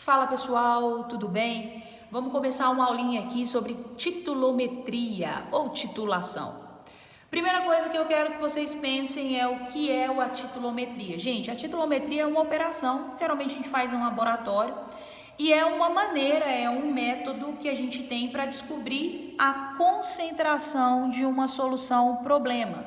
Fala pessoal, tudo bem? Vamos começar uma aulinha aqui sobre titulometria ou titulação. Primeira coisa que eu quero que vocês pensem é o que é a titulometria. Gente, a titulometria é uma operação, geralmente a gente faz em um laboratório, e é uma maneira, é um método que a gente tem para descobrir a concentração de uma solução problema.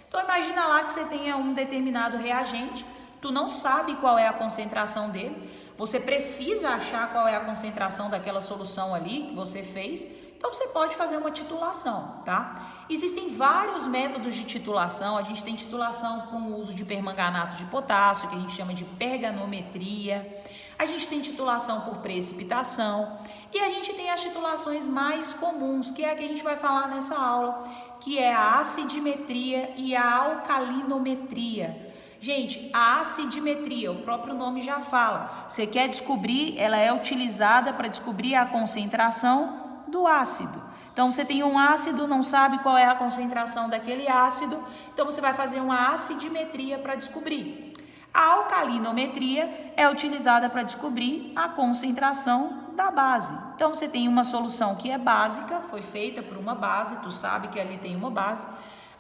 Então imagina lá que você tenha um determinado reagente, tu não sabe qual é a concentração dele, você precisa achar qual é a concentração daquela solução ali que você fez, então você pode fazer uma titulação, tá? Existem vários métodos de titulação, a gente tem titulação com o uso de permanganato de potássio, que a gente chama de perganometria, a gente tem titulação por precipitação e a gente tem as titulações mais comuns, que é a que a gente vai falar nessa aula, que é a acidimetria e a alcalinometria. Gente, a acidimetria, o próprio nome já fala, você quer descobrir, ela é utilizada para descobrir a concentração do ácido. Então, você tem um ácido, não sabe qual é a concentração daquele ácido, então você vai fazer uma acidimetria para descobrir. A alcalinometria é utilizada para descobrir a concentração da base. Então, você tem uma solução que é básica, foi feita por uma base, tu sabe que ali tem uma base,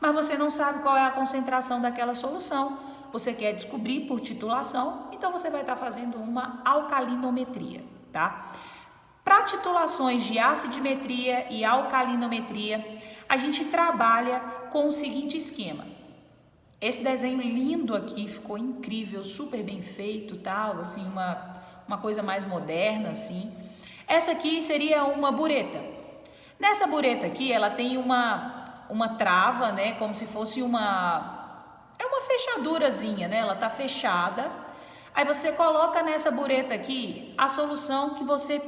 mas você não sabe qual é a concentração daquela solução. Você quer descobrir por titulação, então você vai estar fazendo uma alcalinometria, tá? Para titulações de acidimetria e alcalinometria, a gente trabalha com o seguinte esquema. Esse desenho lindo aqui ficou incrível, super bem feito, tal, assim, uma coisa mais moderna, assim. Essa aqui seria uma bureta. Nessa bureta aqui, ela tem uma trava, né, como se fosse uma fechadurazinha, né? Ela tá fechada. Aí você coloca nessa bureta aqui a solução que você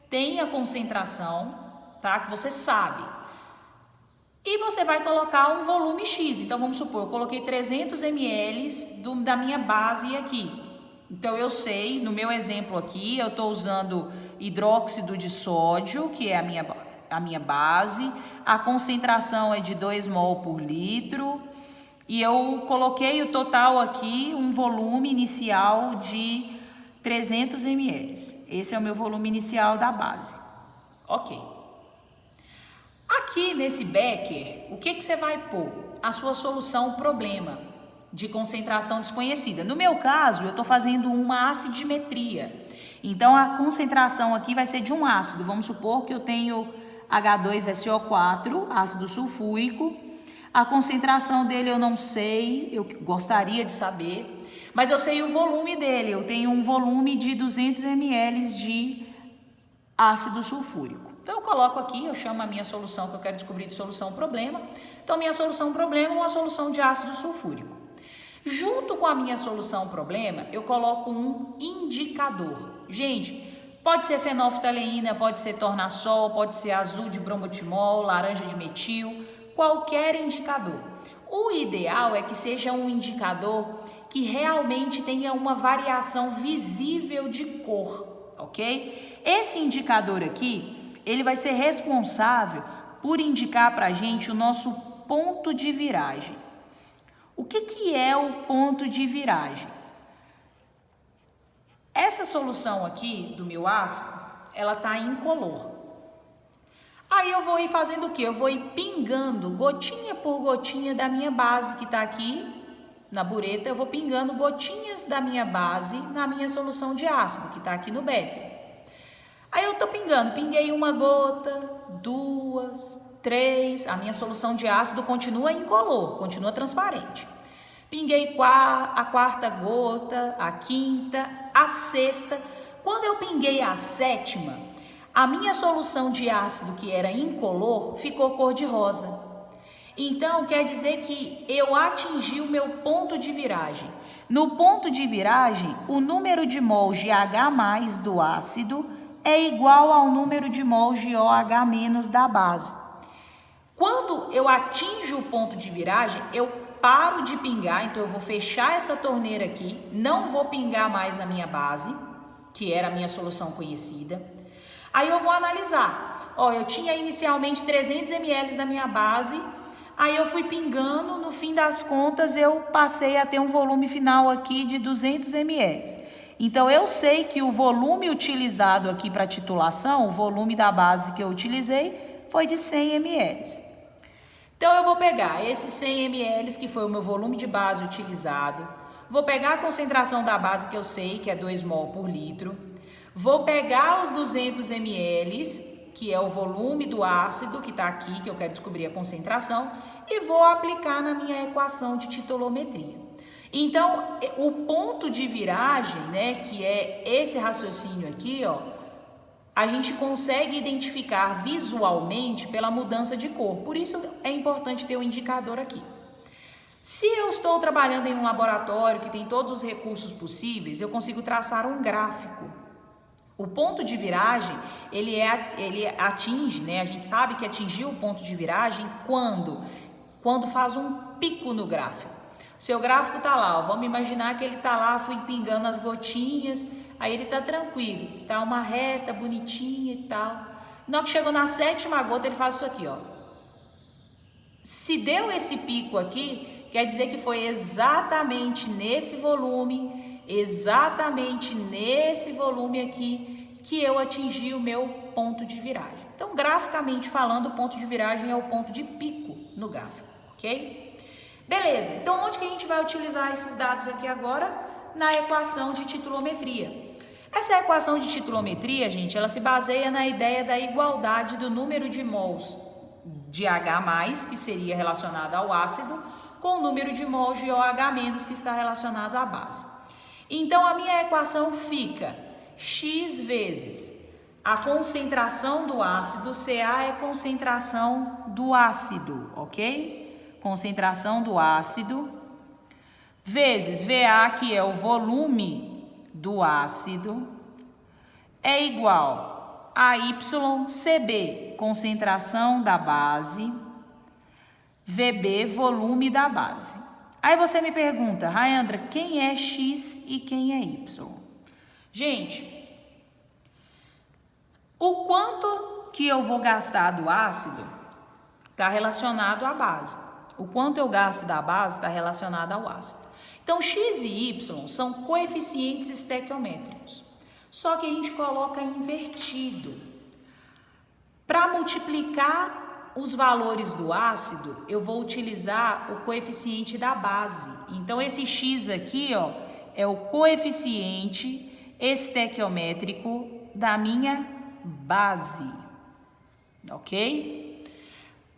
tem a concentração, tá? Que você sabe. E você vai colocar um volume X. Então vamos supor, eu coloquei 300 ml da minha base aqui. Então eu sei, no meu exemplo aqui, eu estou usando hidróxido de sódio, que é a minha base. A concentração é de 2 mol por litro. E eu coloquei o total aqui, um volume inicial de 300 ml. Esse é o meu volume inicial da base. Ok. Aqui nesse becker, o que você vai pôr? A sua solução problema de concentração desconhecida. No meu caso, eu estou fazendo uma acidimetria. Então, a concentração aqui vai ser de um ácido. Vamos supor que eu tenho H2SO4, ácido sulfúrico. A concentração dele eu não sei, eu gostaria de saber, mas eu sei o volume dele. Eu tenho um volume de 200 ml de ácido sulfúrico. Então eu coloco aqui, eu chamo a minha solução que eu quero descobrir de solução problema. Então minha solução problema é uma solução de ácido sulfúrico. Junto com a minha solução problema, eu coloco um indicador. Gente, pode ser fenolftaleína, pode ser tornassol, pode ser azul de bromotimol, laranja de metil, qualquer indicador. O ideal é que seja um indicador que realmente tenha uma variação visível de cor, ok? Esse indicador aqui, ele vai ser responsável por indicar para a gente o nosso ponto de viragem. O que é o ponto de viragem? Essa solução aqui do meu ácido, ela está incolor. Aí eu vou ir fazendo o quê? Eu vou ir pingando gotinha por gotinha da minha base que está aqui na bureta. Eu vou pingando gotinhas da minha base na minha solução de ácido que está aqui no becker. Aí eu estou pingando, pinguei uma gota, 2, 3, a minha solução de ácido continua incolor, continua transparente. Pinguei a quarta gota, a quinta, a sexta. Quando eu pinguei a sétima, a minha solução de ácido, que era incolor, ficou cor-de-rosa. Então, quer dizer que eu atingi o meu ponto de viragem. No ponto de viragem, o número de mols de H+ do ácido é igual ao número de mols de OH- da base. Quando eu atinjo o ponto de viragem, eu paro de pingar, então eu vou fechar essa torneira aqui, não vou pingar mais a minha base, que era a minha solução conhecida. Aí eu vou analisar, ó, eu tinha inicialmente 300 ml da minha base, aí eu fui pingando, no fim das contas eu passei a ter um volume final aqui de 200 ml. Então, eu sei que o volume utilizado aqui para titulação, o volume da base que eu utilizei, foi de 100 ml. Então, eu vou pegar esses 100 ml, que foi o meu volume de base utilizado, vou pegar a concentração da base que eu sei, que é 2 mol por litro, vou pegar os 200 ml, que é o volume do ácido que está aqui, que eu quero descobrir a concentração, e vou aplicar na minha equação de titulometria. Então, o ponto de viragem, né, que é esse raciocínio aqui, ó, a gente consegue identificar visualmente pela mudança de cor. Por isso é importante ter um indicador aqui. Se eu estou trabalhando em um laboratório que tem todos os recursos possíveis, eu consigo traçar um gráfico. O ponto de viragem, ele atinge, né? A gente sabe que atingiu o ponto de viragem quando faz um pico no gráfico. Seu gráfico tá lá, ó, vamos imaginar que ele tá lá, fui pingando as gotinhas, aí ele tá tranquilo, tá uma reta bonitinha e tal. Na hora que chegou na 7ª gota, ele faz isso aqui, ó. Se deu esse pico aqui, quer dizer que foi exatamente nesse volume aqui, que eu atingi o meu ponto de viragem. Então, graficamente falando, o ponto de viragem é o ponto de pico no gráfico, ok? Beleza, então onde que a gente vai utilizar esses dados aqui agora? Na equação de titulometria. Essa equação de titulometria, gente, ela se baseia na ideia da igualdade do número de mols de H+, que seria relacionado ao ácido, com o número de mols de OH-, que está relacionado à base. Então, a minha equação fica X vezes a concentração do ácido, Ca é concentração do ácido, ok? Concentração do ácido, vezes VA, que é o volume do ácido, é igual a YCB, concentração da base, VB, volume da base. Aí você me pergunta, Rayandra, quem é X e quem é Y? Gente, o quanto que eu vou gastar do ácido está relacionado à base. O quanto eu gasto da base está relacionado ao ácido. Então, X e Y são coeficientes estequiométricos. Só que a gente coloca invertido. Para multiplicar os valores do ácido, eu vou utilizar o coeficiente da base. Então, esse X aqui, ó, é o coeficiente estequiométrico da minha base. Ok?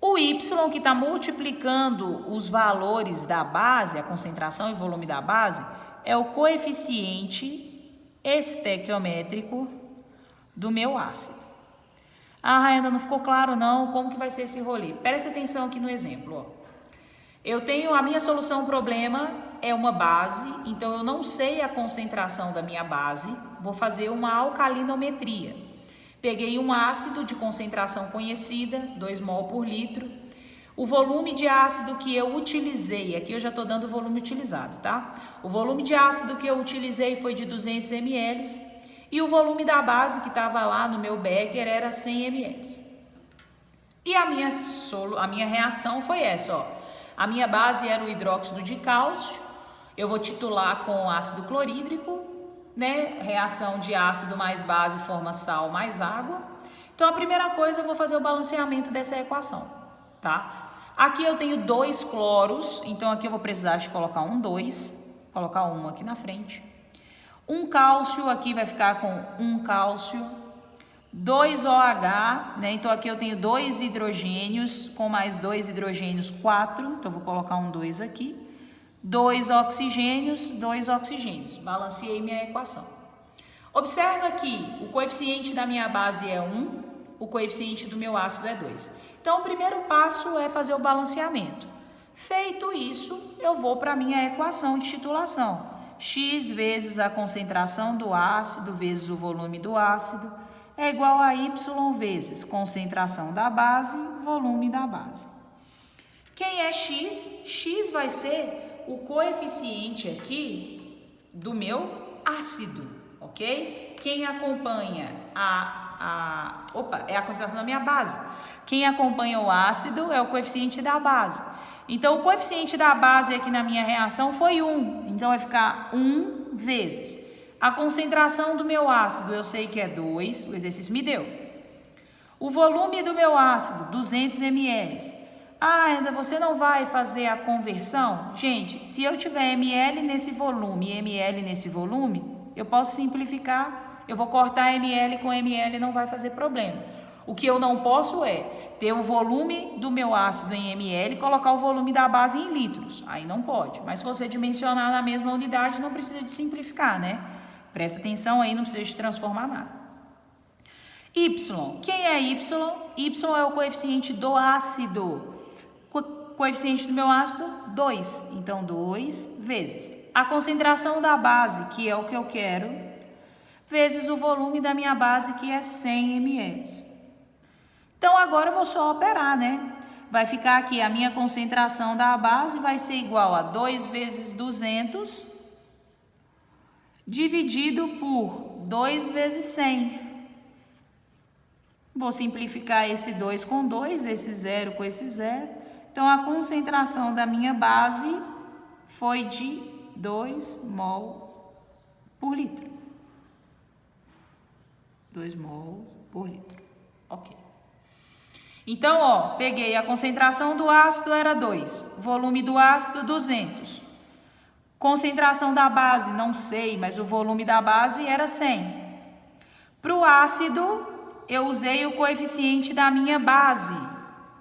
O Y, que está multiplicando os valores da base, a concentração e volume da base, é o coeficiente estequiométrico do meu ácido. Ah, ainda não ficou claro não como que vai ser esse rolê. Preste atenção aqui no exemplo, ó. Eu tenho a minha solução problema é uma base, então eu não sei a concentração da minha base, vou fazer uma alcalinometria. Peguei um ácido de concentração conhecida, 2 mol por litro. O volume de ácido que eu utilizei, aqui eu já estou dando o volume utilizado, tá? O volume de ácido que eu utilizei foi de 200 ml e o volume da base que estava lá no meu becker era 100 ml. E a minha reação foi essa, ó. A minha base era o hidróxido de cálcio, eu vou titular com ácido clorídrico, né? Reação de ácido mais base forma sal mais água. Então, a primeira coisa, eu vou fazer o balanceamento dessa equação, tá? Aqui eu tenho 2 cloros, então aqui eu vou precisar de colocar um 2, colocar um aqui na frente. Um cálcio, aqui vai ficar com um cálcio. 2 OH, né? Então, aqui eu tenho 2 hidrogênios, com mais 2 hidrogênios, 4. Então, eu vou colocar um 2 aqui. 2 oxigênios, 2 oxigênios. Balanceei minha equação. Observa aqui, o coeficiente da minha base é 1, o coeficiente do meu ácido é 2. Então, o primeiro passo é fazer o balanceamento. Feito isso, eu vou para a minha equação de titulação. X vezes a concentração do ácido vezes o volume do ácido é igual a Y vezes concentração da base, volume da base. Quem é X? X vai ser o coeficiente aqui do meu ácido, ok? Quem acompanha é a concentração da minha base. Quem acompanha o ácido é o coeficiente da base. Então, o coeficiente da base aqui na minha reação foi 1. Então, vai ficar 1 vezes A concentração do meu ácido eu sei que é 2, o exercício me deu. O volume do meu ácido, 200 ml. Ah, ainda você não vai fazer a conversão? Gente, se eu tiver ml nesse volume e ml nesse volume, eu posso simplificar, eu vou cortar ml com ml, não vai fazer problema. O que eu não posso é ter o volume do meu ácido em ml e colocar o volume da base em litros. Aí não pode. Mas se você dimensionar na mesma unidade, não precisa de simplificar, né? Presta atenção aí, não precisa de transformar nada. Y. Quem é Y? Y é o coeficiente do ácido. Coeficiente do meu ácido, 2. Então, 2 vezes a concentração da base, que é o que eu quero, vezes o volume da minha base, que é 100 ml. Então, agora eu vou só operar, né? Vai ficar aqui a minha concentração da base vai ser igual a 2 vezes 200 dividido por 2 vezes 100. Vou simplificar esse 2 com 2, esse 0 com esse 0. Então, a concentração da minha base foi de 2 mol por litro. 2 mol por litro. Ok. Então, ó, peguei a concentração do ácido era 2, volume do ácido 200. Concentração da base, não sei, mas o volume da base era 100. Para o ácido, eu usei o coeficiente da minha base,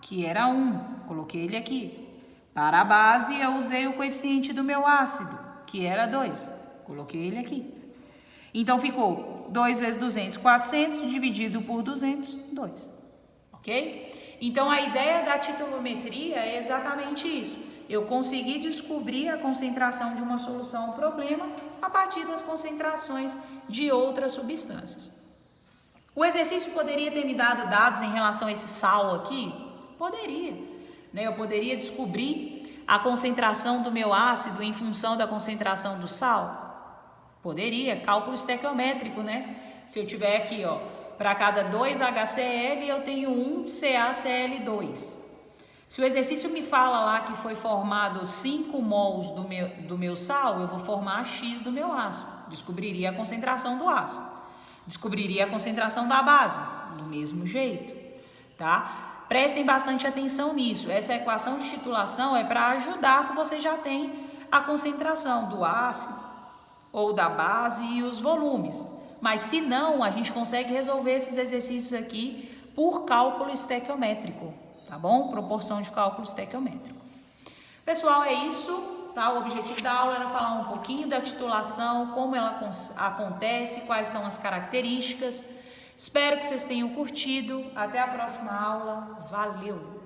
que era 1, coloquei ele aqui. Para a base, eu usei o coeficiente do meu ácido, que era 2, coloquei ele aqui. Então, ficou 2 vezes 200, 400, dividido por 200, 2. Ok? Então, a ideia da titulometria é exatamente isso. Eu consegui descobrir a concentração de uma solução ao problema a partir das concentrações de outras substâncias. O exercício poderia ter me dado dados em relação a esse sal aqui? Poderia. Né? Eu poderia descobrir a concentração do meu ácido em função da concentração do sal? Poderia. Cálculo estequiométrico, né? Se eu tiver aqui, ó, para cada 2 HCl, eu tenho 1 CaCl2. Se o exercício me fala lá que foi formado 5 mols do meu sal, eu vou formar X do meu ácido. Descobriria a concentração do ácido. Descobriria a concentração da base, do mesmo jeito, tá? Prestem bastante atenção nisso. Essa equação de titulação é para ajudar se você já tem a concentração do ácido ou da base e os volumes. Mas se não, a gente consegue resolver esses exercícios aqui por cálculo estequiométrico, tá bom? Proporção de cálculo estequiométrico. Pessoal, é isso, tá? O objetivo da aula era falar um pouquinho da titulação, como ela acontece, quais são as características. Espero que vocês tenham curtido. Até a próxima aula. Valeu!